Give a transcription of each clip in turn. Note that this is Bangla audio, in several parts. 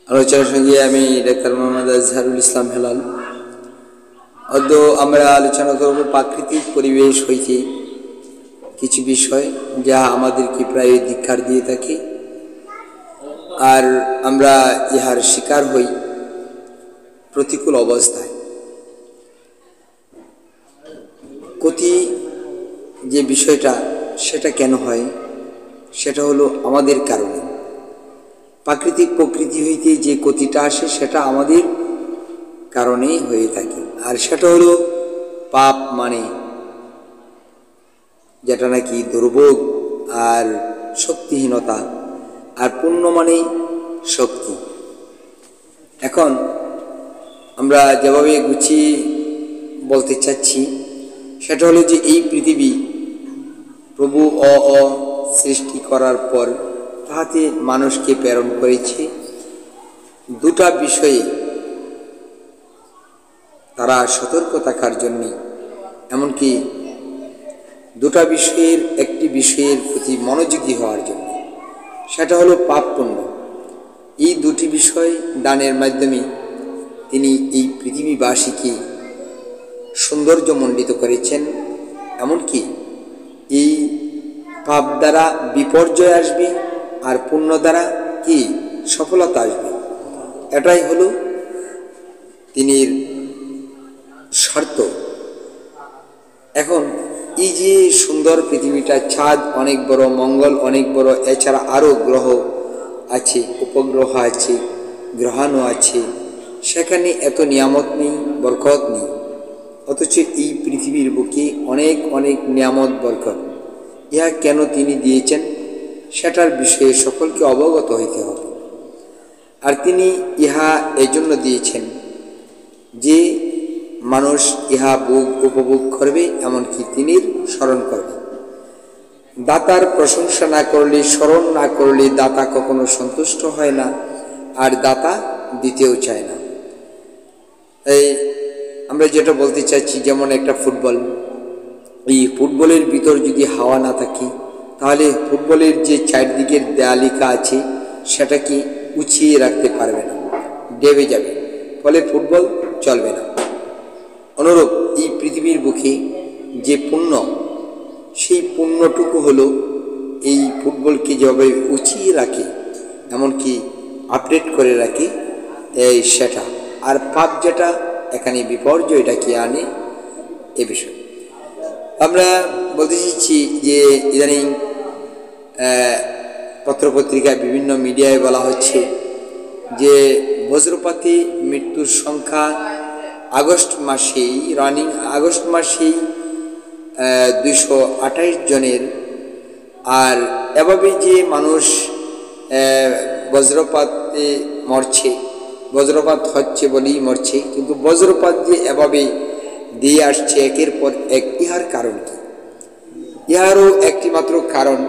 আলোচনার সঙ্গে আমি ডাক্তার মোহাম্মদ আজহারুল ইসলাম হেলাল। অদ্য আমরা আলোচনা করব প্রাকৃতিক পরিবেশ হইতে কিছু বিষয় যা আমাদেরকে প্রায় ধিক্কার দিয়ে থাকে, আর আমরা ইহার শিকার হই প্রতিকূল অবস্থায়। ক্ষতি যে বিষয়টা সেটা কেন হয়, সেটা হলো আমাদের কারণে। প্রাকৃতিক প্রকৃতি হইতে যে ক্ষতিটা আসে সেটা আমাদের কারণেই হয়ে থাকে, আর সেটা হলো পাপ, মানে যেটা নাকি দুর্ভোগ আর শক্তিহীনতা, আর পুণ্য মানেই শক্তি। এখন আমরা যেভাবে গুছিয়ে বলতে চাচ্ছি সেটা হলো যে এই পৃথিবী প্রভু সৃষ্টি করার পর তাহাতে মানুষকে প্রেরণ করেছে দুটা বিষয়ে তারা সতর্ক থাকার জন্যে, এমনকি দুটা বিষয়ের একটি বিষয়ের প্রতি মনোযোগী হওয়ার জন্য, সেটা হলো পাপ পুণ্য। এই দুটি বিষয় দানের মাধ্যমে তিনি এই পৃথিবীবাসীকে সৌন্দর্যমণ্ডিত করেছেন। এমনকি এই পাপ দ্বারা বিপর্যয় আসবে আর পুণ্য দ্বারা কি সফলতা আসবে, এটাই হলো তিনি শর্ত। এখন এই যে সুন্দর পৃথিবীটা, চাঁদ অনেক বড়, মঙ্গল অনেক বড়, এছাড়া আরও গ্রহ আছে, উপগ্রহ আছে, গ্রহাণু আছে, সেখানে এত নিয়ামত নেই, বরকত নেই, অথচ এই পৃথিবীর বুকে অনেক অনেক নিয়ামত, বরকত। ইহা কেন তিনি দিয়েছেন সেটার বিষয়ে সকলকে অবগত হইতে হবে। আর তিনি ইহা এজন্য দিয়েছেন যে মানুষ ইহা উপভোগ করবে, এমনকি তিনি স্মরণ করবে। দাতার প্রশংসা না করলে, স্মরণ না করলে দাতা কখনো সন্তুষ্ট হয় না, আর দাতা দিতেও চায় না। এই আমরা যেটা বলতে চাচ্ছি, যেমন একটা ফুটবল, এই ফুটবলের ভিতর যদি হাওয়া না থাকে তাহলে ফুটবলের যে চারদিকের দেয়ালিকা আছে সেটাকে উঁচিয়ে রাখতে পারবে না, ডেবে যাবে, ফলে ফুটবল চলবে না। অনুরূপ এই পৃথিবীর বুকে যে পুণ্য, সেই পুণ্যটুকু হলো এই ফুটবলকে যেভাবে উঁচিয়ে রাখে, এমনকি আপডেট করে রাখে এই সেটা। আর পাপ যেটা এখানে বিপর্যয় এটাকে আনে, এ বিষয় আমরা বলতে চাইছি যে ইদানিং পত্রপত্রিকায় বিভিন্ন মিডিয়ায় বলা হচ্ছে যে বজ্রপাতে মৃত্যুর সংখ্যা আগস্ট মাসেই 228 জনের। আর এভাবে যে মানুষ বজ্রপাতে মরছে, বজ্রপাত হচ্ছে বলেই মরছে, কিন্তু বজ্রপাত যে এভাবে দিয়ে আসছে একের পর এক, ইহার কারণ কি? ইহারও একটি মাত্র কারণ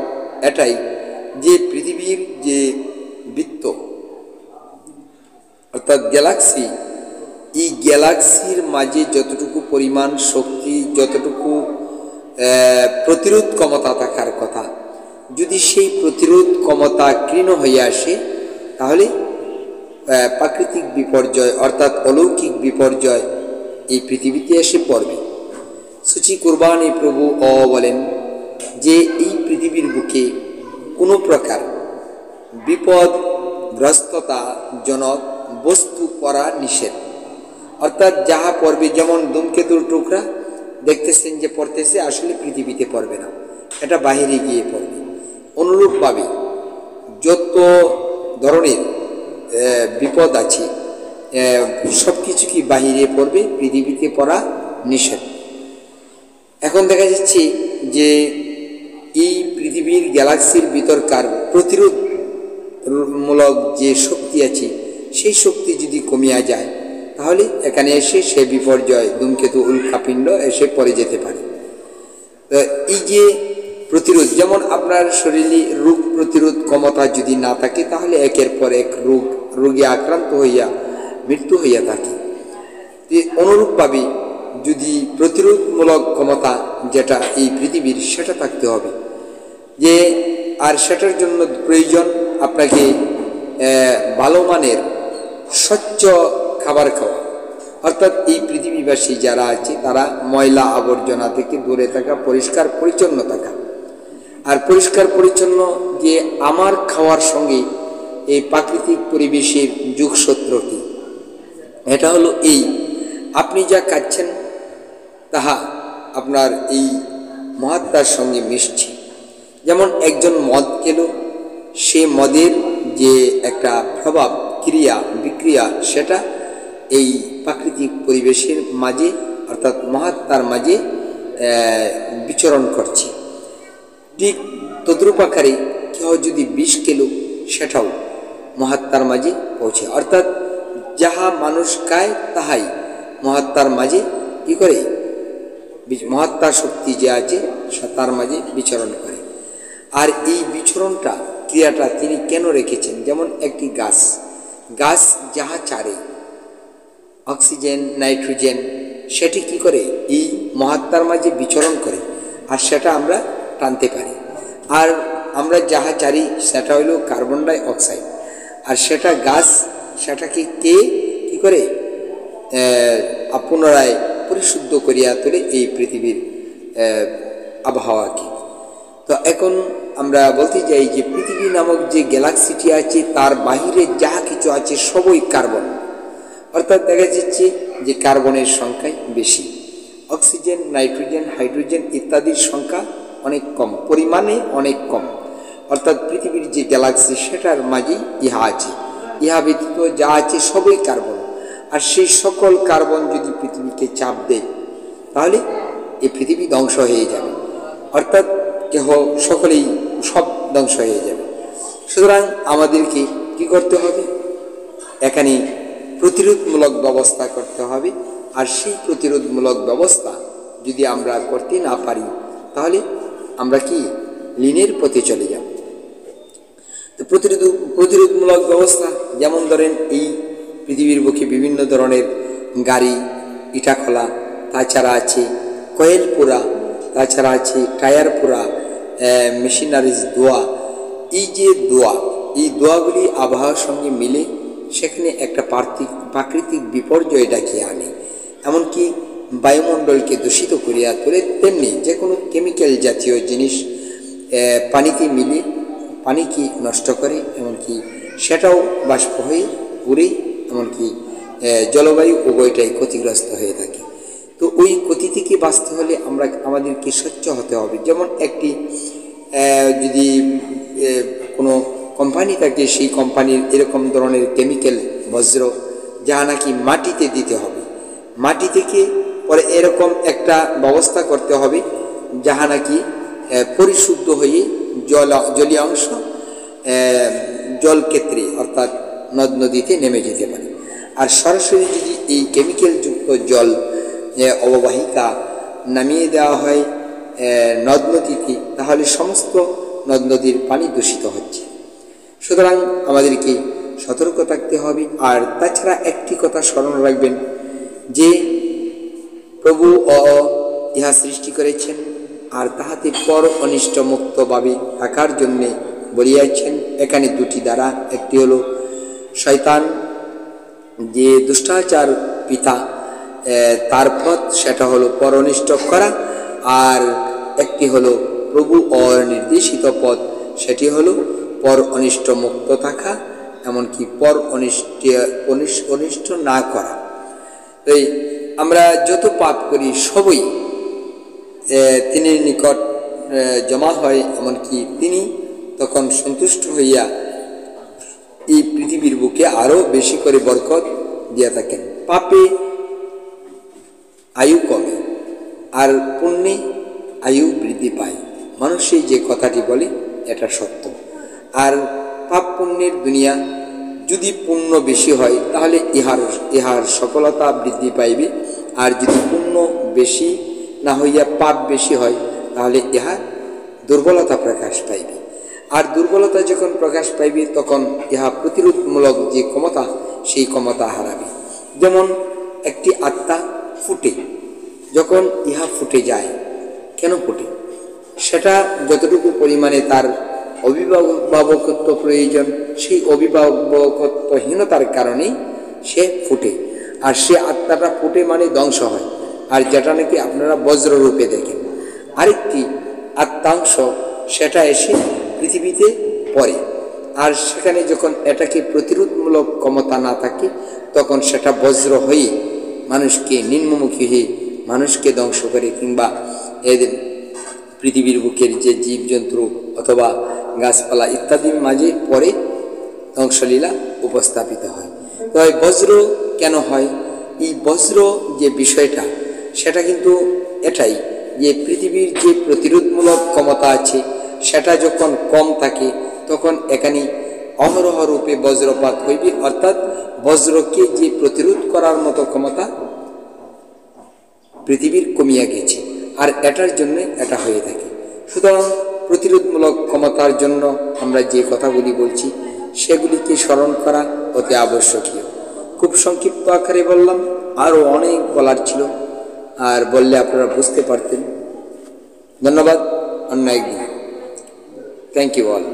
এটাই যে পৃথিবীর যে বৃত্ত অর্থাৎ গ্যালাক্সি, এই গ্যালাক্সির মাঝে যতটুকু পরিমাণ শক্তি, যতটুকু প্রতিরোধ ক্ষমতা থাকার কথা, যদি সেই প্রতিরোধ ক্ষমতা ক্ষীণ হয়ে আসে তাহলে প্রাকৃতিক বিপর্যয় অর্থাৎ অলৌকিক বিপর্যয় এই পৃথিবীতে এসে পড়বে। সুচি কুরবানী প্রভু বলেন যে এই পৃথিবীর বুকে কোনো প্রকার বিপদগ্রস্ততাজনক বস্তু পড়া নিষেধ, অর্থাৎ যাহা পড়বে, যেমন ধূমকেতুর টুকরা দেখতেছেন যে পড়তেছে, আসলে পৃথিবীতে পড়বে না, এটা বাহিরে গিয়ে পড়বে। অনুরূপভাবে যত ধরনের বিপদ আছে সব কিছু কি বাহিরে পড়বে, পৃথিবীতে পড়া নিষেধ। এখন দেখা যাচ্ছে যে এই পৃথিবীর গ্যালাক্সির ভিতরকার প্রতিরোধমূলক যে শক্তি আছে, সেই শক্তি যদি কমিয়া যায় তাহলে এখানে এসে সে বিপর্যয়, ধূমকেতু, উল্কাপিণ্ড এসে পড়ে যেতে পারে। এই যে প্রতিরোধ, যেমন আপনার শরীরে রোগ প্রতিরোধ ক্ষমতা যদি না থাকে তাহলে একের পর এক রোগে আক্রান্ত হইয়া মৃত্যু হইয়া থাকে। অনুরূপভাবে যদি প্রতিরোধমূলক ক্ষমতা যেটা এই পৃথিবীর, সেটা থাকতে হবে যে, আর সেটার জন্য প্রয়োজন আপনাকে ভালো মানের স্বচ্ছ খাবার খাওয়া, অর্থাৎ এই পৃথিবীবাসী যারা আছে তারা ময়লা আবর্জনা থেকে দূরে থাকা, পরিষ্কার পরিচ্ছন্ন থাকা। আর পরিষ্কার পরিচ্ছন্ন যে আমার খাওয়ার সঙ্গে এই প্রাকৃতিক পরিবেশের যোগসূত্র কি? এটা হলো এই, আপনি যা খাচ্ছেন তাহা আপনার এই মহাত্মার সঙ্গে মিশছে। যেমন একজন মদ খেল, সে মদের যে একটা প্রভাব, ক্রিয়া বিক্রিয়া, সেটা এই প্রাকৃতিক পরিবেশের মাঝে অর্থাৎ মহাত্মার মাঝে বিচরণ করছে। ঠিক তদ্রূপ আকারে কেউ যদি বিষ খেল, সেটাও মহাত্মার মাঝে পৌঁছে। অর্থাৎ যাহা মানুষ খায় তাহাই মহাত্মার মাঝে কি করে, মহাত্মার শক্তি যে আছে তার মাঝে বিচরণ করে। আর এই বিচরণটা, ক্রিয়াটা তিনি কেন রেখেছেন? যেমন একটি গাছ যাহা ছাড়ে অক্সিজেন, নাইট্রোজেন, সেটি কি করে এই মহাত্মার মাঝে বিচরণ করে, আর সেটা আমরা টানতে পারি। আর আমরা যাহা ছাড়ি সেটা হইল কার্বন ডাই অক্সাইড, আর সেটা গাছ সেটাকে কে কি করে পুনরায় পরিশুদ্ধ করিয়া তোলে এই পৃথিবীর আবহাওয়াকে। তো এখন আমরা বলতে চাই যে পৃথিবী নামক যে গ্যালাক্সিটি আছে তার বাহিরে যাহা কিছু আছে সবই কার্বন। অর্থাৎ দেখা যাচ্ছে যে কার্বনের সংখ্যাই বেশি, অক্সিজেন, নাইট্রোজেন, হাইড্রোজেন ইত্যাদির সংখ্যা অনেক কম, পরিমাণে অনেক কম। অর্থাৎ পৃথিবীর যে গ্যালাক্সি সেটার মাঝেই ইহা আছে, ইহা ব্যতীত যা আছে সবই কার্বন। আর সেই সকল কার্বন যদি পৃথিবীকে চাপ দেয় তাহলে এই পৃথিবী ধ্বংস হয়ে যাবে, অর্থাৎ কেহ সকলেই সব ধ্বংস হয়ে যাবে। সুতরাং আমাদেরকে কি করতে হবে? এখানে প্রতিরোধমূলক ব্যবস্থা করতে হবে। আর সেই প্রতিরোধমূলক ব্যবস্থা যদি আমরা করতে না পারি তাহলে আমরা কি লীনের পথে চলে যাব। তো প্রতিরোধমূলক ব্যবস্থা যেমন ধরেন এই পৃথিবীর বুকে বিভিন্ন ধরনের গাড়ি, ইটা খোলা, তাছাড়া আছে কয়েল পোড়া, তাছাড়া আছে টায়ার পোড়া, মেশিনারিজ ধোয়া। এই যে ধোয়া, এই ধোয়াগুলি আবহাওয়ার সঙ্গে মিলে সেখানে একটা প্রাকৃতিক বিপর্যয় ডাকিয়ে আনে, এমনকি বায়ুমণ্ডলকে দূষিত করিয়া তোলে। তেমনি যে কোনো কেমিক্যাল জাতীয় জিনিস পানিতে মিলে পানিকে নষ্ট করে, এমনকি সেটাও বাষ্প হয়ে উড়ে, এমনকি জলবায়ু উভয়টাই ক্ষতিগ্রস্ত হয়ে থাকে। তো ওই ক্ষতি থেকে বাঁচতে হলে আমাদেরকে স্বচ্ছ হতে হবে। যেমন একটি যদি কোনো কোম্পানি থাকে, সেই কোম্পানির এরকম ধরনের কেমিক্যাল বজ্র যা নাকি মাটিতে দিতে হবে, মাটি থেকে পরে এরকম একটা ব্যবস্থা করতে হবে যাহা নাকি পরিশুদ্ধ হয়ে জলীয় অংশ জলক্ষেত্রে অর্থাৎ নদ নদীতে নেমে যেতে পারে। আর সরাসরি যদি এই কেমিক্যালযুক্ত জল অববাহিকা নামিয়ে দেওয়া হয় নদ নদীতে, তাহলে সমস্ত নদ নদীর পানি দূষিত হচ্ছে। সুতরাং আমাদেরকে সতর্ক থাকতে হবে। আর তাছাড়া একটি কথা স্মরণ রাখবেন যে প্রভু ইহা সৃষ্টি করেছেন আর তাহাতে পর অনিষ্ট মুক্তভাবে থাকার জন্যে বলিয়াছেন। এখানে দুটি দ্বারা, একটি হলো শয়তান যে দুষ্টাচার পিতা, তার পথ সেটা হলো পর অনিষ্ট করা, আর একটি হলো প্রভু অনির্দেশিত পথ, সেটি হলো পর অনিষ্ট মুক্ত থাকা, এমনকি পর অনিষ্ট না করা। এই আমরা যত পাপ করি সবই তিনি নিকট জমা হয়, এমনকি তিনি তখন সন্তুষ্ট হইয়া এই পৃথিবীর বুকে আরও বেশি করে বরকত দিয়া থাকেন। পাপে আয়ু কমে আর পুণ্যে আয়ু বৃদ্ধি পায়। মানুষই যে কথাটি বলে এটা সত্য। আর পাপ পুণ্যের দুনিয়া, যদি পুণ্য বেশি হয় তাহলে ইহার সফলতা বৃদ্ধি পাইবে, আর যদি পুণ্য বেশি না হইয়া পাপ বেশি হয় তাহলে ইহার দুর্বলতা প্রকাশ পাইবে। আর দুর্বলতা যখন প্রকাশ পাইবে তখন ইহা প্রতিরোধমূলক যে ক্ষমতা, সেই ক্ষমতা হারাবে। যেমন একটি আত্মা ফুটে, যখন ইহা ফুটে যায়, কেন ফুটে? সেটা যতটুকু পরিমাণে তার অভিভাবকত্ব প্রয়োজন, সেই অভিভাবকত্বহীনতার কারণেই সে ফুটে, আর সে আত্মাটা ফুটে মানে ধ্বংস হয়, আর যেটা নাকি আপনারা বজ্ররূপে দেখেন। আরেকটি আত্মাংশ সেটা এসে পৃথিবীতে পড়ে, আর সেখানে যখন এটাকে প্রতিরোধমূলক ক্ষমতা না থাকে তখন সেটা বজ্র হয়ে মানুষকে নিম্নমুখী হয়ে মানুষকে ধ্বংস করে, কিংবা এদের পৃথিবীর বুকের যে জীবজন্তু অথবা গাছপালা ইত্যাদির মাঝে পরে ধ্বংসলীলা উপস্থাপিত হয়। তো এই বজ্র কেন হয়? এই বজ্র যে বিষয়টা সেটা কিন্তু এটাই যে পৃথিবীর যে প্রতিরোধমূলক ক্ষমতা আছে সেটা যখন কম থাকে তখন এখানে অহরহ রূপে বজ্রপাত হইবে, অর্থাৎ বজ্রকে যে প্রতিরোধ করার মতো ক্ষমতা পৃথিবীর কমিয়া গেছে, আর এটার জন্য এটা হয়ে থাকে। সুতরাং প্রতিরোধমূলক ক্ষমতার জন্য আমরা যে কথাগুলি বলছি সেগুলিকে স্মরণ করা অতি আবশ্যকীয়। খুব সংক্ষিপ্ত আকারে বললাম, আরও অনেক বলার ছিল, আর বললে আপনারা বুঝতে পারতেন। ধন্যবাদ। অন্য একদিন। Thank you all.